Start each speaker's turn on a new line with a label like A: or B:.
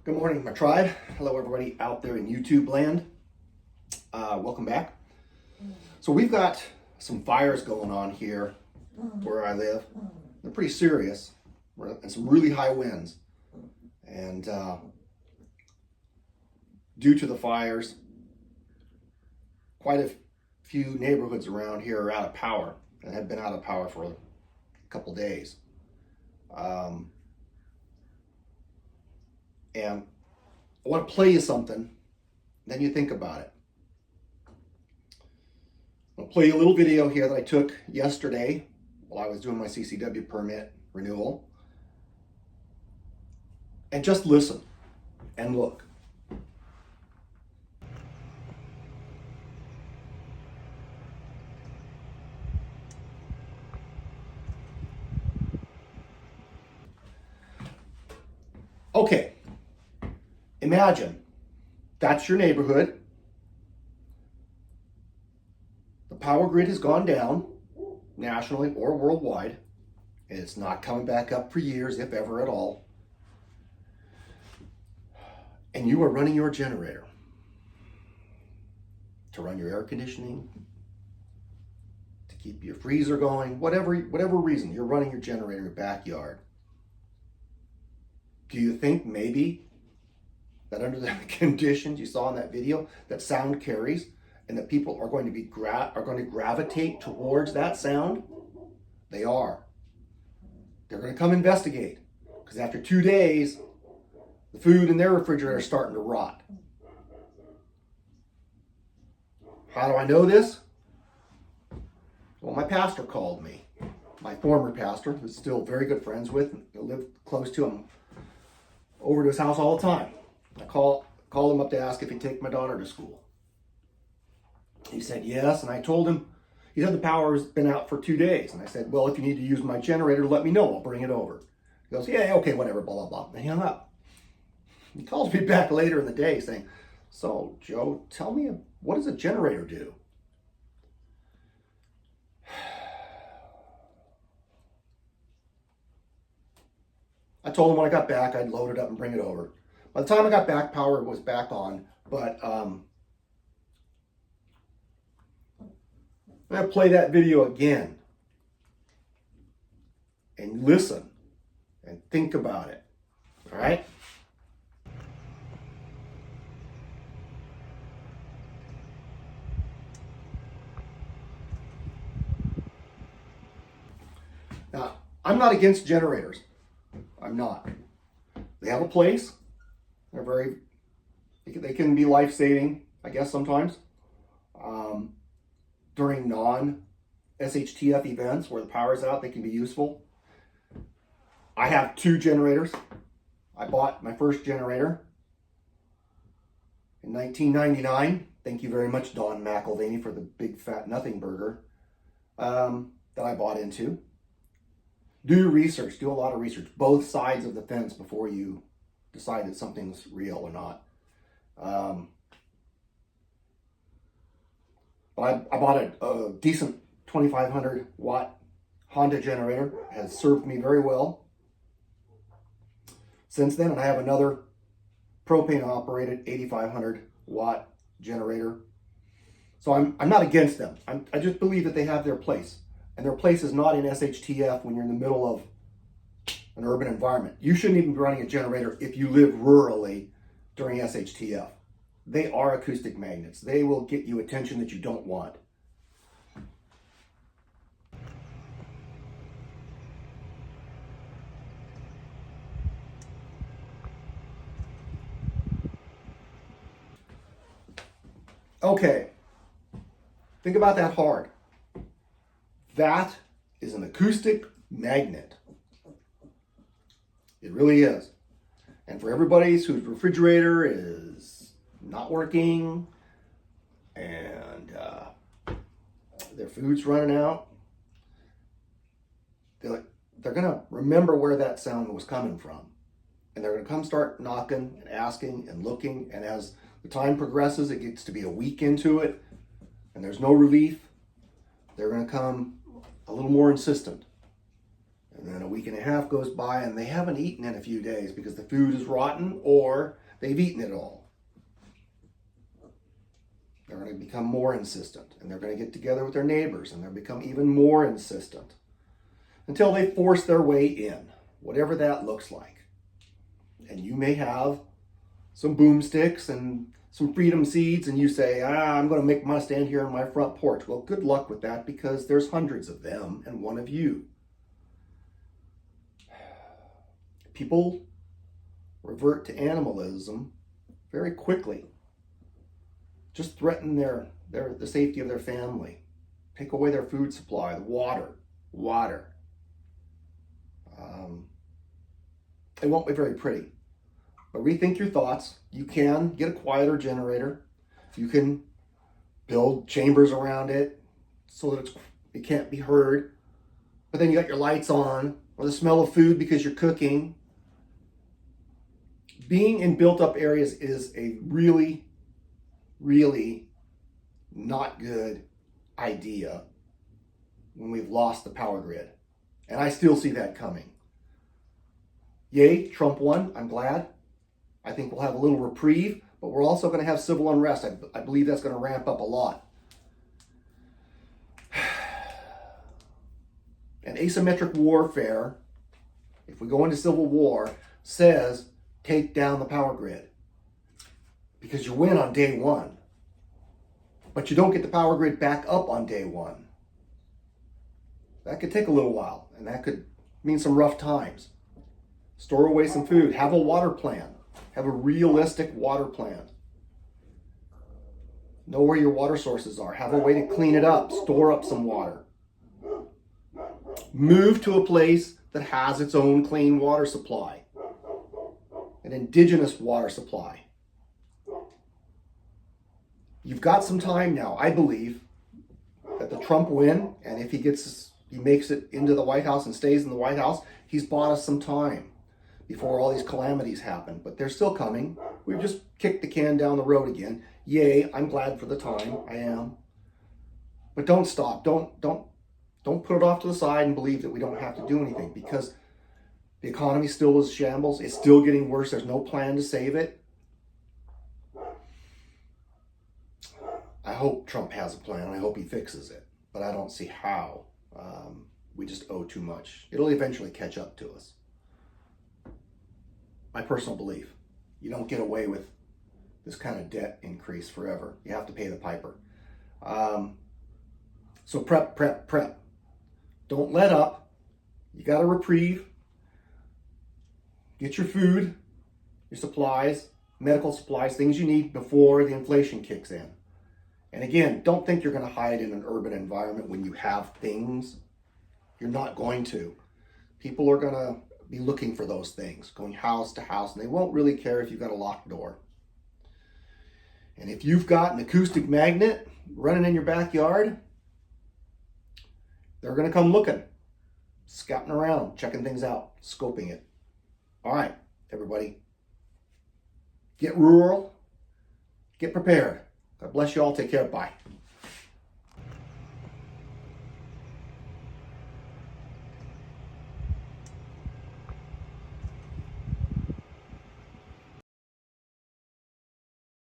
A: Good morning, my tribe. Hello, everybody out there in YouTube land. Welcome back. So we've got some fires going on here where I live. They're pretty serious and some really high winds. And due to the fires, quite a few neighborhoods around here are out of power and have been out of power for a couple days. And I want to play you something, then you think about it. I'll play you a little video here that I took yesterday while I was doing my CCW permit renewal. And just listen and look. Okay. Imagine that's your neighborhood. The power grid has gone down nationally or worldwide, and it's not coming back up for years, if ever at all. And you are running your generator to run your air conditioning, to keep your freezer going, whatever reason, you're running your generator in your backyard. Do you think maybe that under the conditions you saw in that video, that sound carries and that people are going to gravitate towards that sound? They are. They're going to come investigate because after 2 days, the food in their refrigerator is starting to rot. How do I know this? Well, my pastor called me. My former pastor, who's still very good friends with, I live close to him, over to his house all the time. I called him up to ask if he'd take my daughter to school. He said yes, and I told him, he said the power's been out for 2 days. And I said, well, if you need to use my generator, let me know, I'll bring it over. He goes, yeah, okay, whatever, blah, blah, blah. And he hung up. He calls me back later in the day saying, so Joe, tell me, what does a generator do? I told him when I got back, I'd load it up and bring it over. By the time I got back, power was back on, but I'm going to play that video again and listen and think about it, all right? Now, I'm not against generators. I'm not. They have a place. They can be life-saving, I guess, sometimes. During non-SHTF events where the power's out, they can be useful. I have 2 generators. I bought my first generator in 1999. Thank you very much, Don McElvaney, for the big fat nothing burger that I bought into. Do research, do a lot of research, both sides of the fence before you decide that something's real or not. But I bought a decent 2,500 watt Honda generator. It has served me very well since then. And I have another propane operated 8,500 watt generator. So I'm not against them. I just believe that they have their place. And their place is not in SHTF when you're in the middle of an urban environment. You shouldn't even be running a generator if you live rurally during SHTF. They are acoustic magnets. They will get you attention that you don't want. Okay, think about that hard. That is an acoustic magnet. It really is. And for everybody whose refrigerator is not working and their food's running out, they're going to remember where that sound was coming from. And they're going to come start knocking and asking and looking. And as the time progresses, it gets to be a week into it and there's no relief. They're going to come a little more insistent. And then a week and a half goes by and they haven't eaten in a few days because the food is rotten or they've eaten it all. They're going to become more insistent, and they're going to get together with their neighbors and they'll become even more insistent until they force their way in, whatever that looks like. And you may have some boomsticks and some freedom seeds, and you say, I'm going to make my stand here on my front porch. Well, good luck with that, because there's hundreds of them and one of you. People revert to animalism very quickly. Just threaten the safety of their family. Take away their food supply, the water. It won't be very pretty. But rethink your thoughts. You can get a quieter generator. You can build chambers around it so that it can't be heard. But then you got your lights on, or the smell of food because you're cooking. Being in built-up areas is a really, really not good idea when we've lost the power grid. And I still see that coming. Yay, Trump won. I'm glad. I think we'll have a little reprieve, but we're also going to have civil unrest. I believe that's going to ramp up a lot. And asymmetric warfare, if we go into civil war, says take down the power grid. Because you win on day one. But you don't get the power grid back up on day one. That could take a little while, and that could mean some rough times. Store away some food. Have a water plan. Have a realistic water plan. Know where your water sources are. Have a way to clean it up. Store up some water. Move to a place that has its own clean water supply. An indigenous water supply. You've got some time now. I believe that the Trump win, and if he makes it into the White House and stays in the White House, he's bought us some time before all these calamities happen. But they're still coming. We've just kicked the can down the road again. Yay, I'm glad for the time. I am. But don't stop. Don't put it off to the side and believe that we don't have to do anything, because the economy still is shambles. It's still getting worse. There's no plan to save it. I hope Trump has a plan. I hope he fixes it. But I don't see how. We just owe too much. It'll eventually catch up to us. My personal belief. You don't get away with this kind of debt increase forever. You have to pay the piper. So prep. Don't let up. You got a reprieve. Get your food, your supplies, medical supplies, things you need before the inflation kicks in. And again, don't think you're going to hide in an urban environment when you have things. You're not going to. People are going to be looking for those things, going house to house, and they won't really care if you've got a locked door. And if you've got an acoustic magnet running in your backyard, they're going to come looking, scouting around, checking things out, scoping it. All right, everybody. Get rural. Get prepared. God bless you all. Take care. Bye.